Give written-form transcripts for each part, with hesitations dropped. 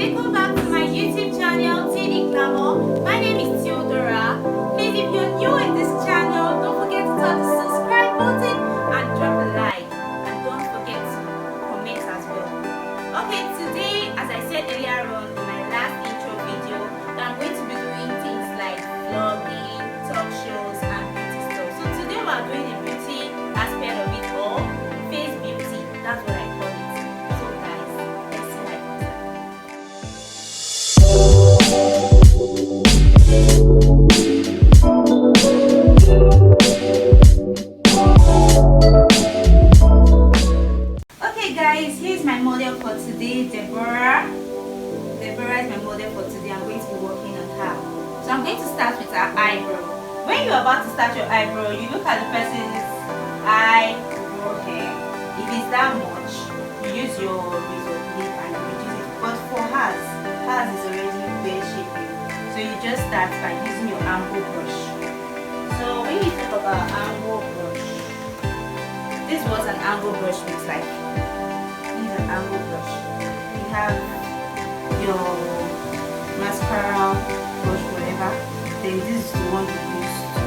Welcome back to my YouTube channel, TD Glamour. My name is Theodora. Please, if you're new in this channel, don't forget to tap the subscribe button and drop a like. And don't forget to comment as well. Okay, today, as I said earlier on in my last intro video, that I'm going to be doing things like vlogging, talk shows, and beauty stuff. So today we are doing the beauty aspect of it all, face beauty. That's what I call it. So guys, let's see my Okay guys, here's my model for today, Deborah. Deborah is my model for today. I'm going to be working on her. So I'm going to start with her eyebrow. When you're about to start your eyebrow, you look at the person's eyebrow hair. If it's that much, you use your razor blade and reduce it. But for hers is already well shaping. So you just start by using your angle brush. So when you talk about angle brush, this was an angle brush looks like. This is an angle brush. You have your mascara brush, whatever. Then this is the one you use to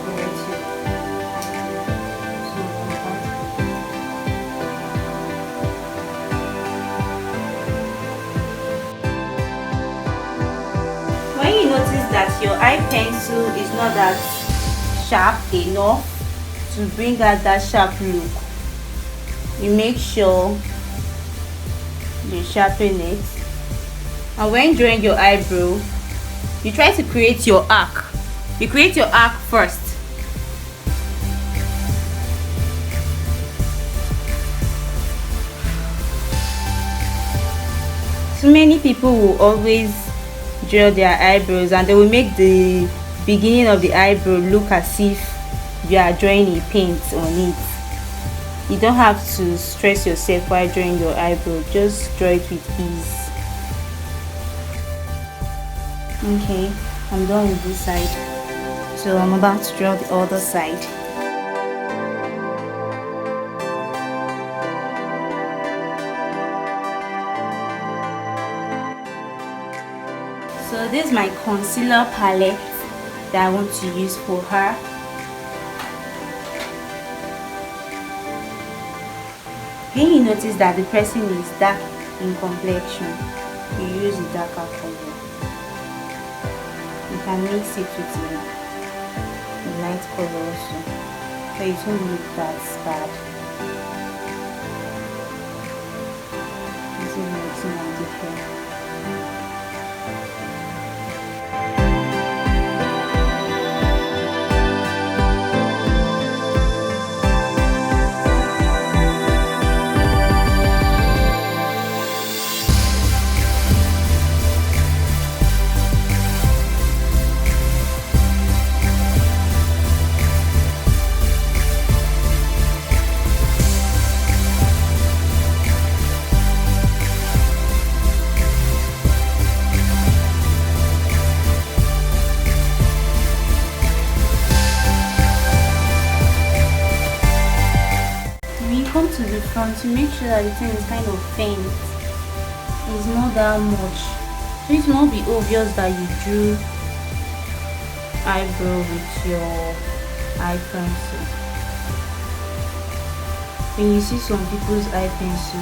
correct your when you notice that your eye pencil is not that sharp enough to bring out that sharp look, you make sure you sharpen it. And when drawing your eyebrow, you try to create your arc. You create your arc first. So many people will always draw their eyebrows and they will make the beginning of the eyebrow look as if you are drawing a paint on it. You don't have to stress yourself while drawing your eyebrow, just draw it with ease. Okay, I'm done with this side, so I'm about to draw the other side. So this is my concealer palette that I want to use for her. When you notice that the person is dark in complexion, you use a darker color. You can mix it with a light color also, so it won't look that bad. This is mixing my different. Come to the front to make sure that the thing is kind of faint. It's not that much, so it will not be obvious that you drew eyebrow with your eye pencil. When you see some people's eye pencil,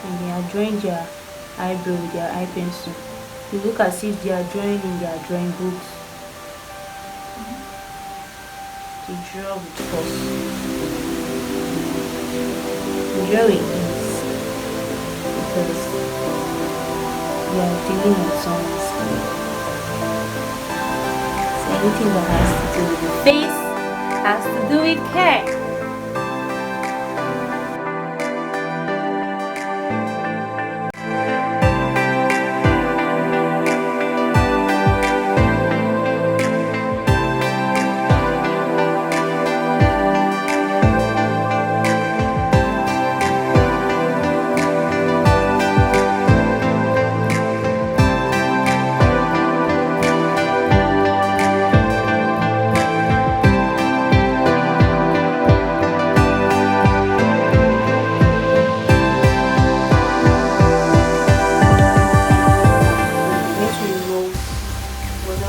when they are drawing their eyebrow with their eye pencil, you look as if they are drawing in their drawing books. To draw with force. Draw with ease because you are dealing with someone's skin. So anything that has to do with the face has to do with care.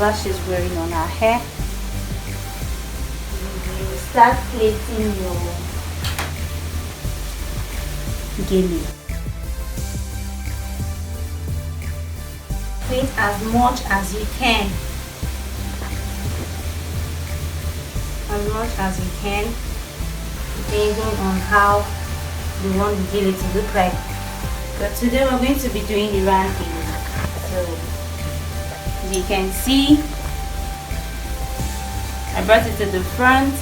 whatever she's wearing on her hair. You start plaiting your gele. Plait as much as you can. As much as you can, depending on how you want the gele to look like. But today we're going to be doing the round thing. So as you can see, I brought it to the front.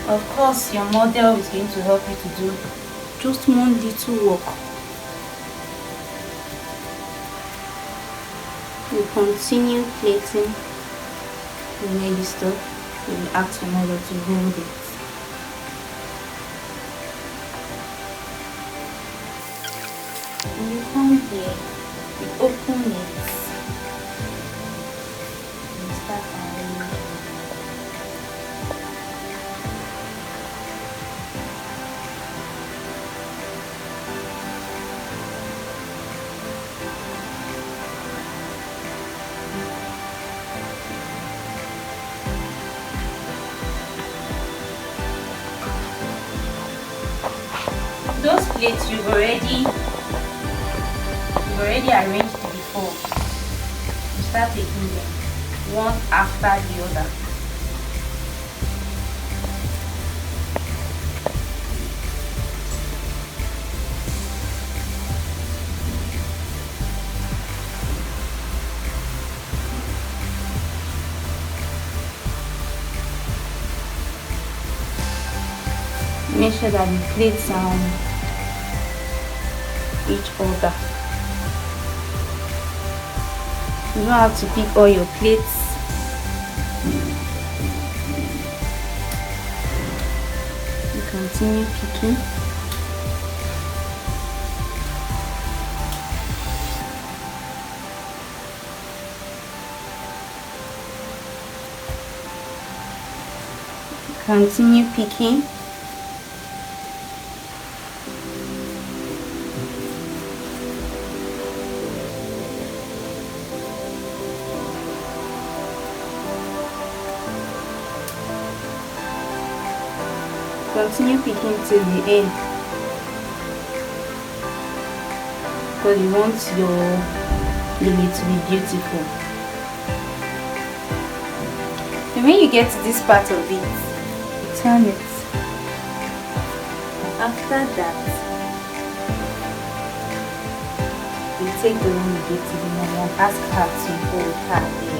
Of course, your model is going to help you to do just one little work. You continue plaiting, and when you stop, you will ask your model to hold it. When you come here, you open it, and you start arranging. Those plates you've already arranged before. You start taking them one after the other. Make sure that the plates each other. You don't have to pick all your plates. You continue picking. Continue picking. Continue picking till the end, because you want your gele to be beautiful. And when you get to this part of it, you turn it. And after that, you take the one you get to the mom and ask her to hold her there.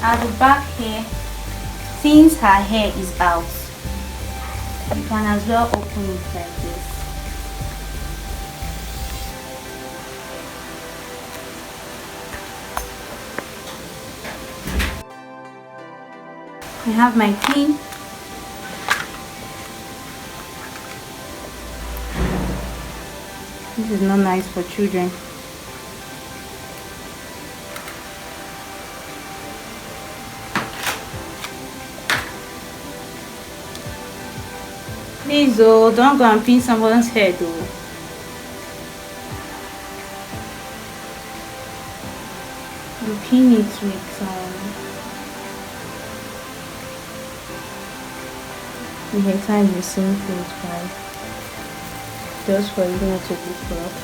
At the back here, since her hair is out, you can as well open it like this. I have my pin. This is not nice for children. Please, oh, don't go and pin someone's head, though. And pin it with the hair tie is the same clothes, guys. Just for you not to look rough.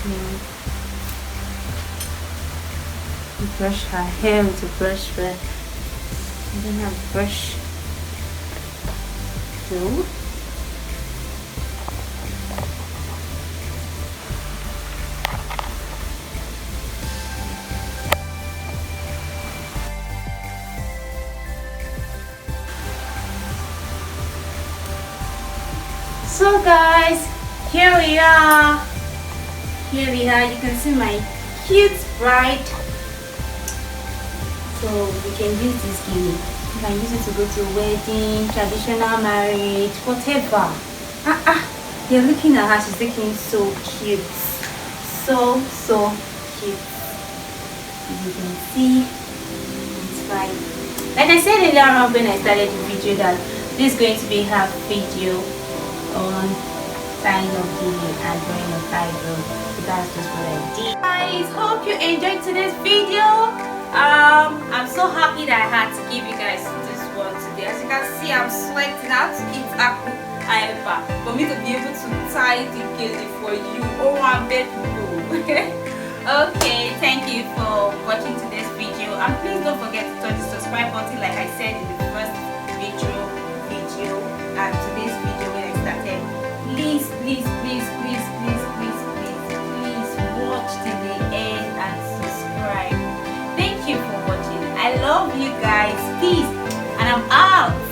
Yeah. We brush her hair with a brush first. And then I brush through. So guys, here we are. Here we are. You can see my cute bride. So we can use this Gele. You can use it to go to a wedding, traditional marriage, whatever. You're looking at her. She's looking so cute. So cute. As you can see, it's fine. Like I said earlier on when I started the video, that this is going to be her video on tying of Gele and drawing of eyebrow. So that's just what I did. Guys, hope you enjoyed today's video. I'm so happy that I had to give you guys this one today. As you can see, I'm sweating out. It's Alpha for me to be able to tie the Gele for you. Oh, I'm bed Okay, thank you for watching today's video, and please don't forget to touch the subscribe button like I said in the first video and today's video when I started. Please watch till the end and subscribe. Thank you for watching. I love you guys. Peace, and I'm out.